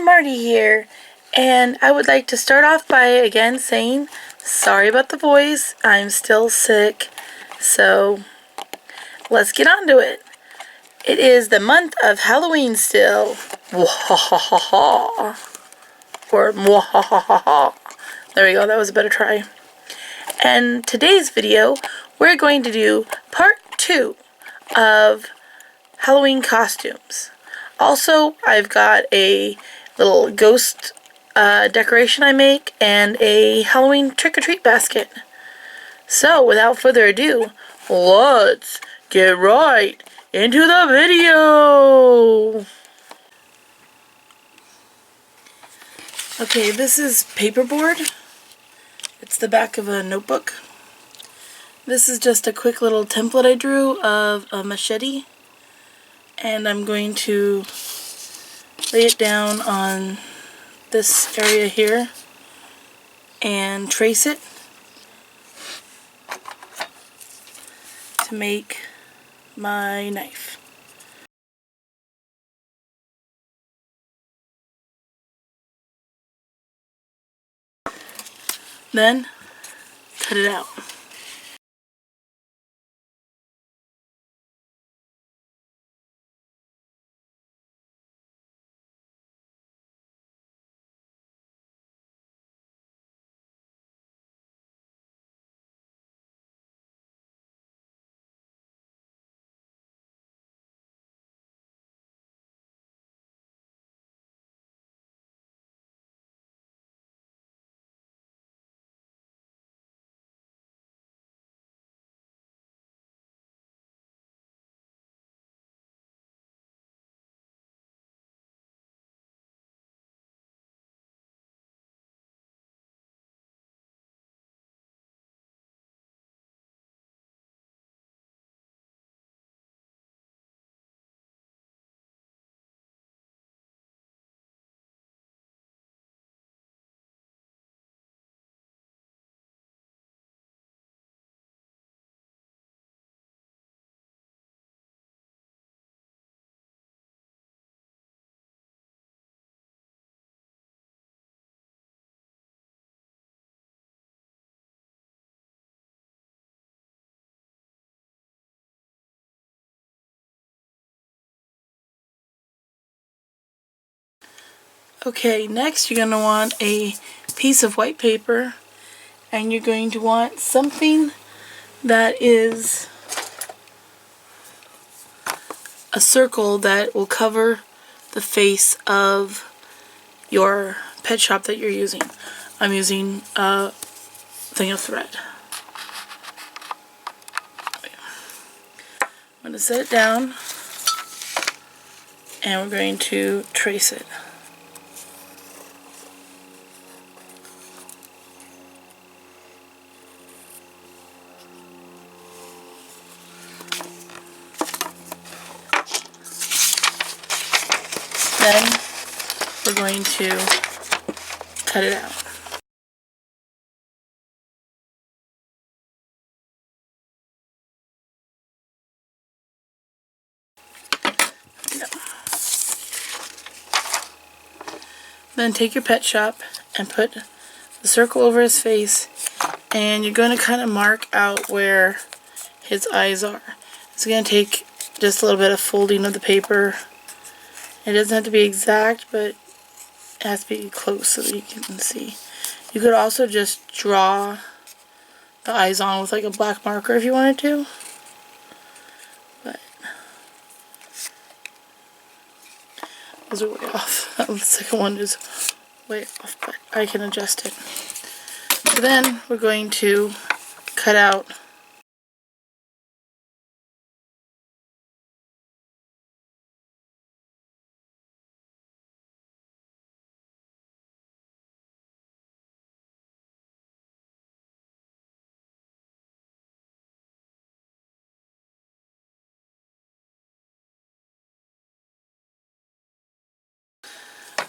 Marty here, and I would like to start off by again saying sorry about the voice. I'm still sick, so let's get on to it. It is the month of Halloween still. Mwahahaha. Or mwahahaha. There we go, that was a better try. And today's video, we're going to do part 2 of Halloween costumes. Also, I've got a little ghost decoration I make and a Halloween trick-or-treat basket. So, without further ado, let's get right into the video! Okay, this is paperboard. It's the back of a notebook. This is just a quick little template I drew of a machete. And I'm going to lay it down on this area here and trace it to make my knife. Then cut it out. Okay, next you're going to want a piece of white paper, and you're going to want something that is a circle that will cover the face of your pet shop that you're using. I'm using a thing of thread. I'm going to set it down, and we're going to trace it. Then we're going to cut it out. Then take your pet shop and put the circle over his face, and you're going to kind of mark out where his eyes are. It's going to take just a little bit of folding of the paper. It doesn't have to be exact, but it has to be close so that you can see. You could also just draw the eyes on with like a black marker if you wanted to. But those are way off. The second one is way off, but I can adjust it. So then we're going to cut out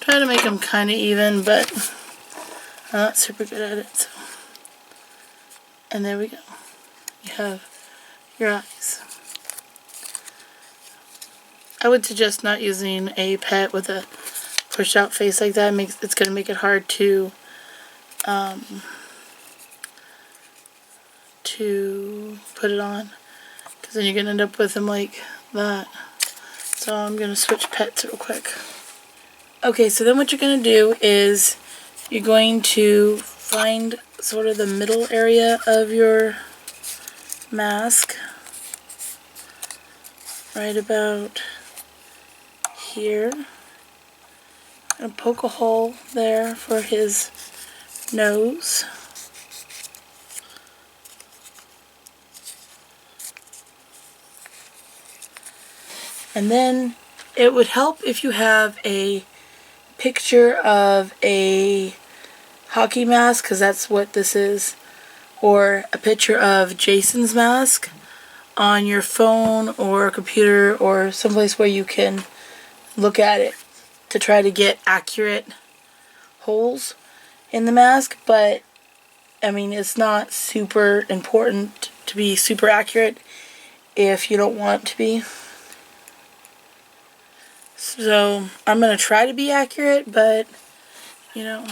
try to make them kind of even, but I'm not super good at it. So. And there we go. You have your eyes. I would suggest not using a pet with a pushed out face like that, it's going to make it hard to put it on, because then you're going to end up with them like that. So I'm going to switch pets real quick. Okay, so then what you're going to do is you're going to find sort of the middle area of your mask, right about here, and poke a hole there for his nose. And then it would help if you have a picture of a hockey mask, because that's what this is, or a picture of Jason's mask on your phone or computer or someplace where you can look at it to try to get accurate holes in the mask. But I mean, it's not super important to be super accurate if you don't want to be. So I'm going to try to be accurate, but you know,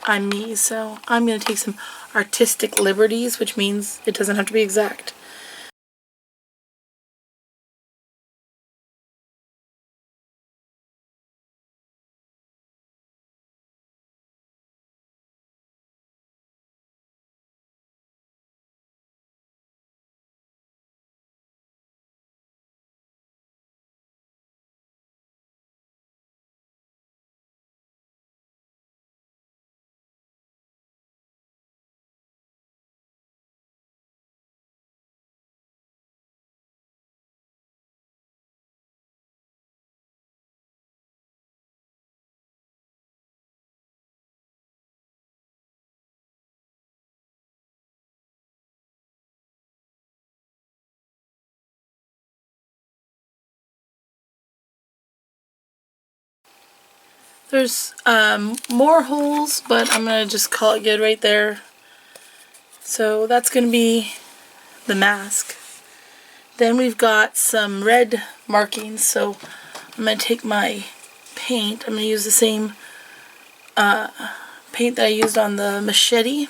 I'm me, so I'm going to take some artistic liberties, which means it doesn't have to be exact. There's more holes, but I'm going to just call it good right there. So that's going to be the mask. Then we've got some red markings, so I'm going to take my paint. I'm going to use the same paint that I used on the machete.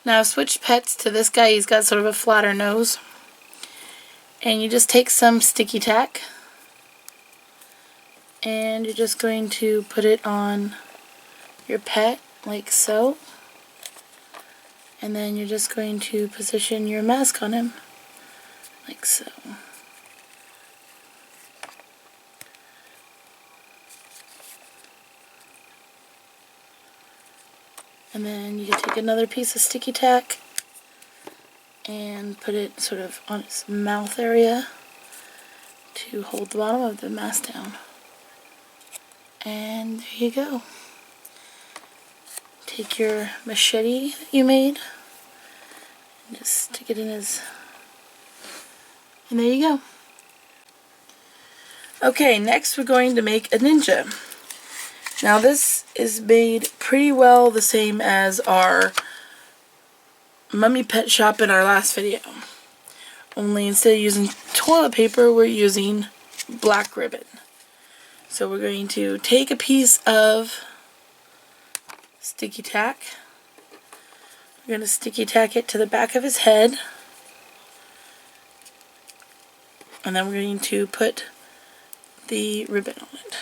Now I've switched pets to this guy. He's got sort of a flatter nose. And you just take some sticky tack and you're just going to put it on your pet like so. And then you're just going to position your mask on him like so. And then you can take another piece of sticky tack and put it sort of on its mouth area to hold the bottom of the mask down. And there you go. Take your machete that you made and just stick it in his... And there you go. Okay, next we're going to make a ninja. Now this is made pretty well the same as our Mummy Pet Shop in our last video. Only instead of using toilet paper, we're using black ribbon. So we're going to take a piece of sticky tack. We're going to sticky tack it to the back of his head. And then we're going to put the ribbon on it.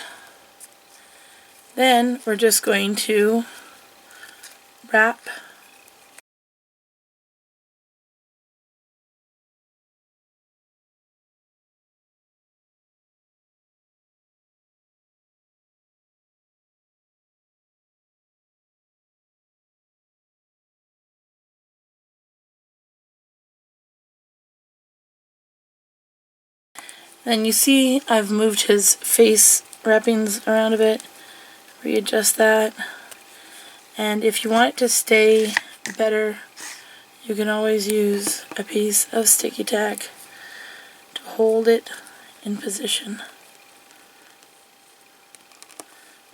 Then we're just going to wrap Then you see I've moved his face wrappings around a bit. Readjust that. And if you want it to stay better, you can always use a piece of sticky tack to hold it in position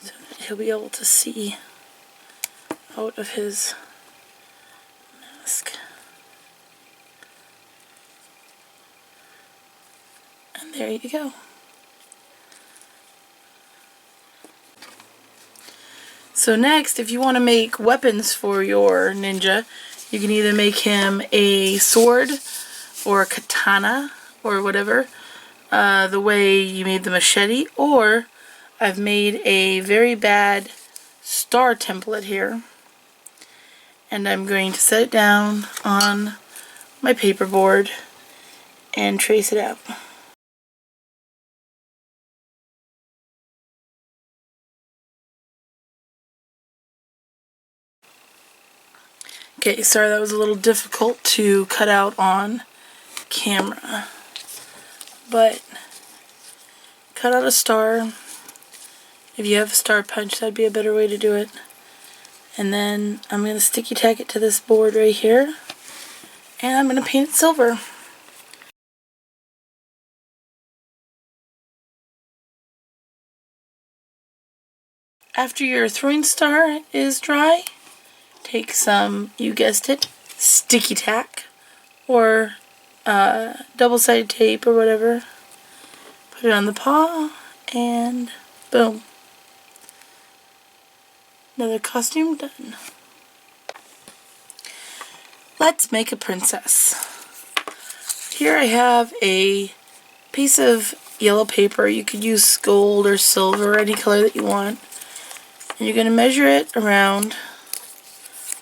so that he'll be able to see out of his mask. And there you go. So next, if you want to make weapons for your ninja, you can either make him a sword or a katana or whatever, the way you made the machete, or I've made a very bad star template here, and I'm going to set it down on my paperboard and trace it out. Okay, sorry that was a little difficult to cut out on camera, but cut out a star. If you have a star punch, that'd be a better way to do it. And then I'm going to sticky tack it to this board right here, and I'm going to paint it silver. After your throwing star is dry, take some, you guessed it, sticky tack or double-sided tape or whatever. Put it on the paw, and boom. Another costume done. Let's make a princess. Here I have a piece of yellow paper. You could use gold or silver, any color that you want. And you're going to measure it around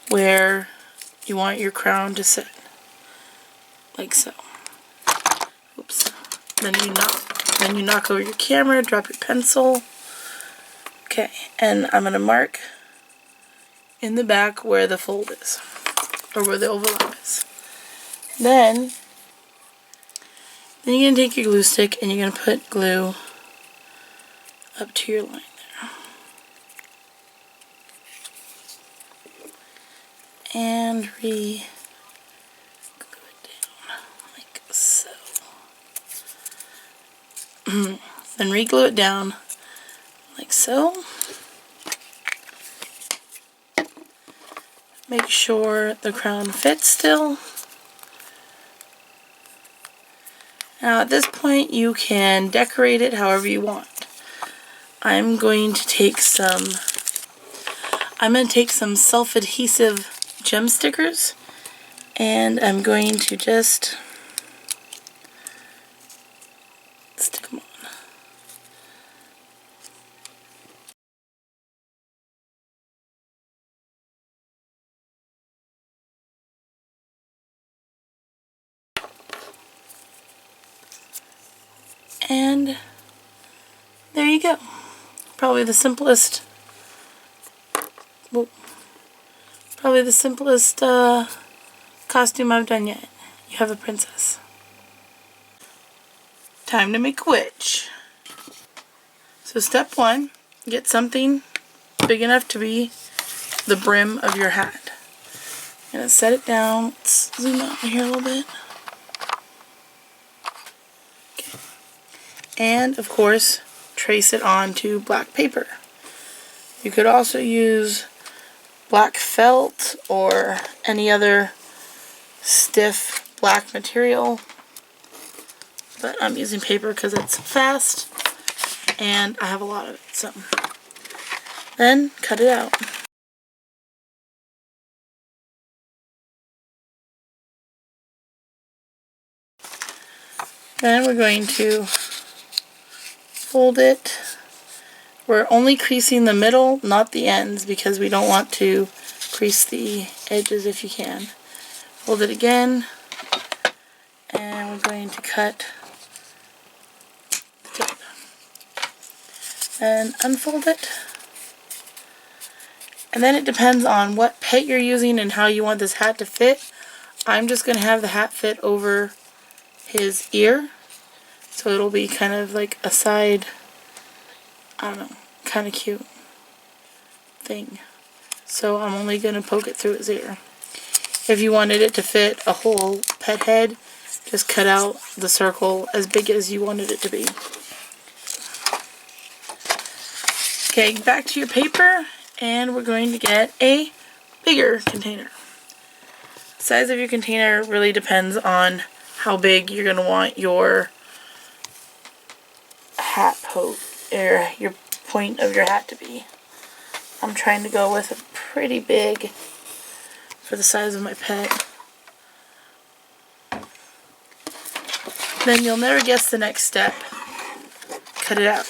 where you want your crown to sit. Like so. Oops. Then you knock over your camera, drop your pencil. Okay, and I'm going to mark in the back where the fold is, or where the overlap is. Then you're going to take your glue stick and you're going to put glue up to your line there. And glue it down like so. Then re-glue it down like so. Make sure the crown fits still. Now at this point you can decorate it however you want. I'm going to take some self-adhesive gem stickers, and I'm going to just stick them on. And there you go. Probably the simplest costume I've done yet. You have a princess. Time to make a witch. So step one, get something big enough to be the brim of your hat. I'm going to set it down. Let's zoom out here a little bit. Okay. And of course, trace it onto black paper. You could also use black felt or any other stiff black material, but I'm using paper because it's fast and I have a lot of it. So then cut it out. Then we're going to fold it. We're only creasing the middle, not the ends, because we don't want to crease the edges if you can. Fold it again, and we're going to cut the tip. And unfold it. And then it depends on what pet you're using and how you want this hat to fit. I'm just going to have the hat fit over his ear, so it'll be kind of like a side, I don't know, kind of cute thing. so I'm only going to poke it through his ear. If you wanted it to fit a whole pet head, just cut out the circle as big as you wanted it to be. Okay, back to your paper, and we're going to get a bigger container. The size of your container really depends on how big you're going to want your hat poke, or your point of your hat to be. I'm trying to go with a pretty big for the size of my pet. Then you'll never guess the next step. Cut it out.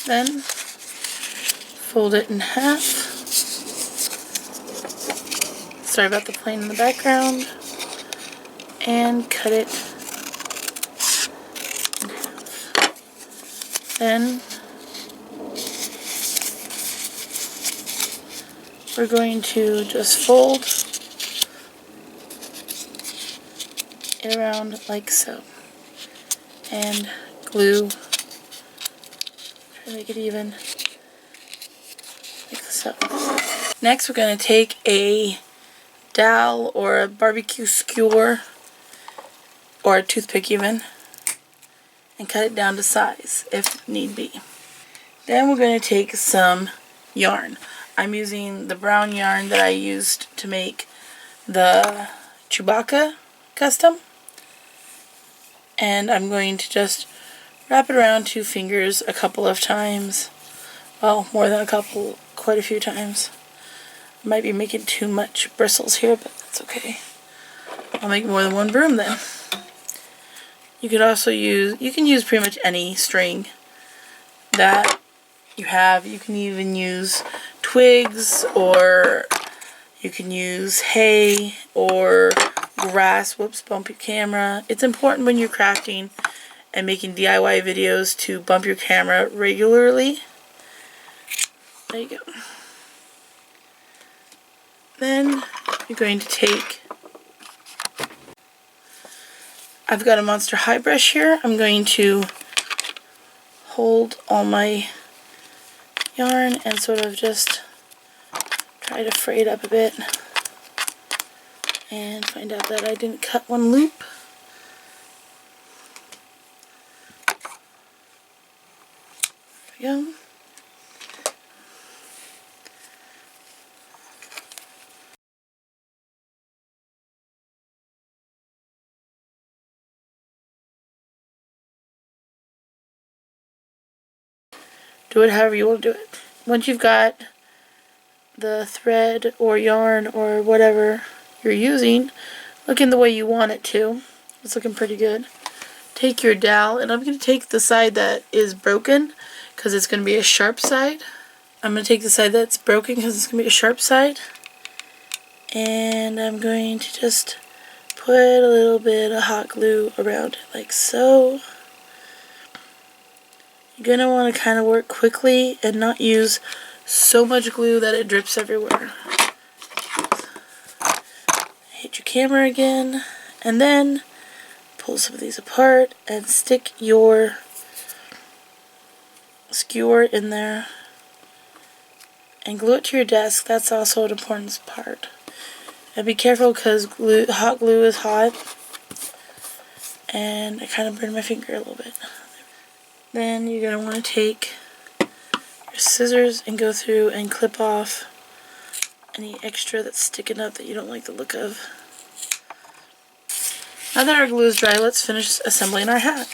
Then fold it in half. Sorry about the plane in the background. And cut it in half. Then we're going to just fold it around like so. And glue. Try to make it even. Like so. Next we're going to take a dowel or a barbecue skewer, or a toothpick even, and cut it down to size if need be. Then we're going to take some yarn. I'm using the brown yarn that I used to make the Chewbacca custom, and I'm going to just wrap it around 2 fingers a couple of times. Well, more than a couple, quite a few times. Might be making too much bristles here, but that's okay. I'll make more than one broom then. You could also use pretty much any string that you have. You can even use twigs, or you can use hay or grass. Whoops, bump your camera. It's important when you're crafting and making DIY videos to bump your camera regularly. There you go. Then you're going to take, I've got a Monster High brush here. I'm going to hold all my yarn and sort of just try to fray it up a bit and find out that I didn't cut one loop. There we go. Do it however you want to do it. Once you've got the thread or yarn or whatever you're using looking the way you want it to, it's looking pretty good, take your dowel, and I'm going to take the side that is broken because it's going to be a sharp side. I'm going to take the side that's broken because it's going to be a sharp side, and I'm going to just put a little bit of hot glue around it like so. You're going to want to kind of work quickly and not use so much glue that it drips everywhere. Hit your camera again, and then pull some of these apart and stick your skewer in there and glue it to your desk. That's also an important part. And be careful because hot glue is hot, and I kind of burned my finger a little bit. Then you're going to want to take your scissors and go through and clip off any extra that's sticking up that you don't like the look of. Now that our glue is dry, let's finish assembling our hat.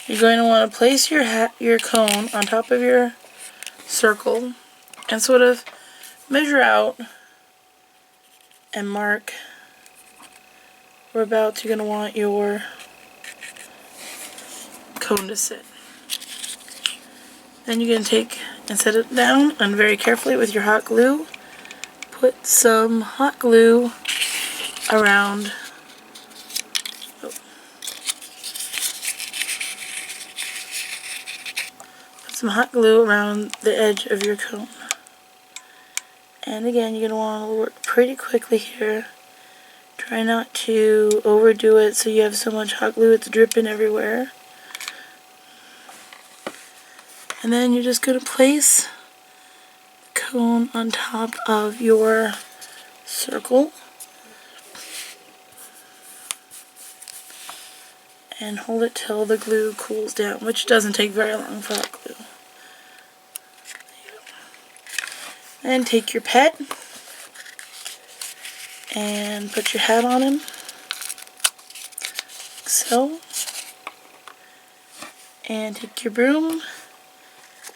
You're going to want to place your cone on top of your circle and sort of measure out and mark whereabouts you're going to want your cone to sit. Then you're going to take and set it down, and very carefully with your hot glue, put some hot glue around. Put some hot glue around the edge of your cone. And again, you're going to want to work pretty quickly here. Try not to overdo it so you have so much hot glue it's dripping everywhere. And then you're just going to place the cone on top of your circle. And hold it till the glue cools down, which doesn't take very long for hot glue. And take your pet and put your hat on him, like so. And take your broom,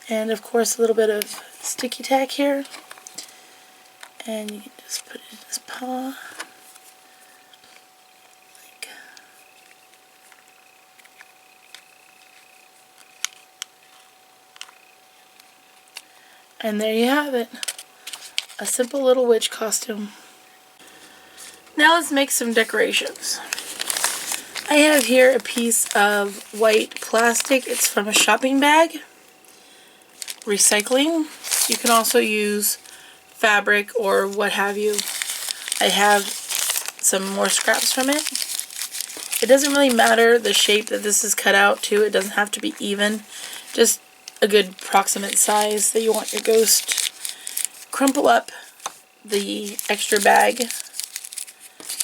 and of course a little bit of sticky tack here. And you can just put it in his paw. And there you have it. A simple little witch costume. Now let's make some decorations. I have here a piece of white plastic. It's from a shopping bag. Recycling. You can also use fabric or what have you. I have some more scraps from it. It doesn't really matter the shape that this is cut out to. It doesn't have to be even. Just a good approximate size that you want your ghost. Crumple up the extra bag,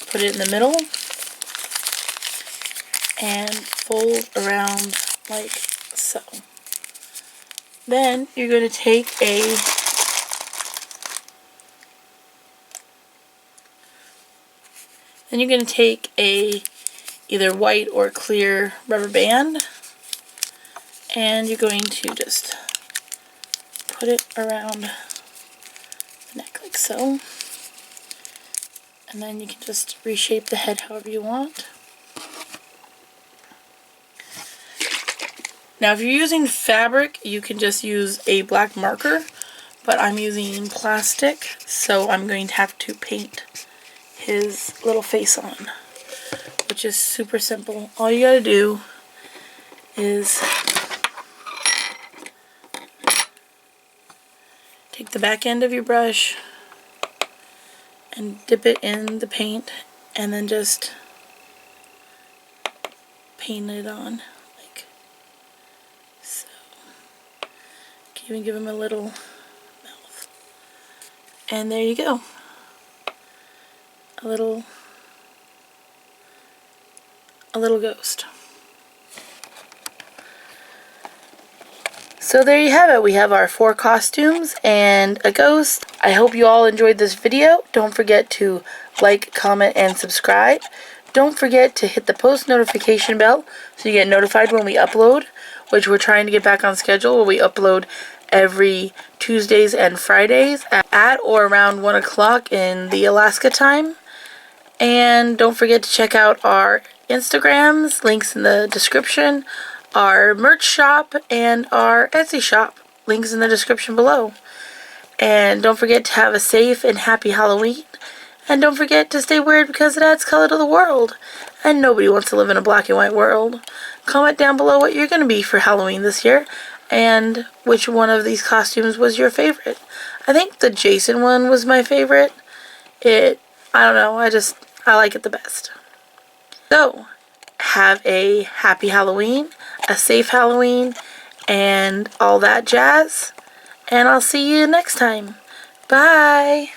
put it in the middle, and fold around like so. Then you're going to take a either white or clear rubber band, and you're going to just put it around the neck like so. And then you can just reshape the head however you want. Now if you're using fabric, you can just use a black marker, but I'm using plastic, so I'm going to have to paint his little face on, which is super simple. All you gotta do is take the back end of your brush and dip it in the paint, and then just paint it on like so. Can even give him a little mouth. And there you go. A little ghost. So there you have it. We have our 4 costumes and a ghost. I hope you all enjoyed this video. Don't forget to like, comment, and subscribe. Don't forget to hit the post notification bell so you get notified when we upload, which we're trying to get back on schedule where we upload every Tuesdays and Fridays at or around 1 o'clock in the Alaska time. And don't forget to check out our Instagrams, links in the description, our merch shop, and our Etsy shop, links in the description below. And don't forget to have a safe and happy Halloween. And don't forget to stay weird because it adds color to the world. And nobody wants to live in a black and white world. Comment down below what you're going to be for Halloween this year, and which one of these costumes was your favorite. I think the Jason one was my favorite. I don't know, I like it the best. So, have a happy Halloween, a safe Halloween, and all that jazz. And I'll see you next time. Bye!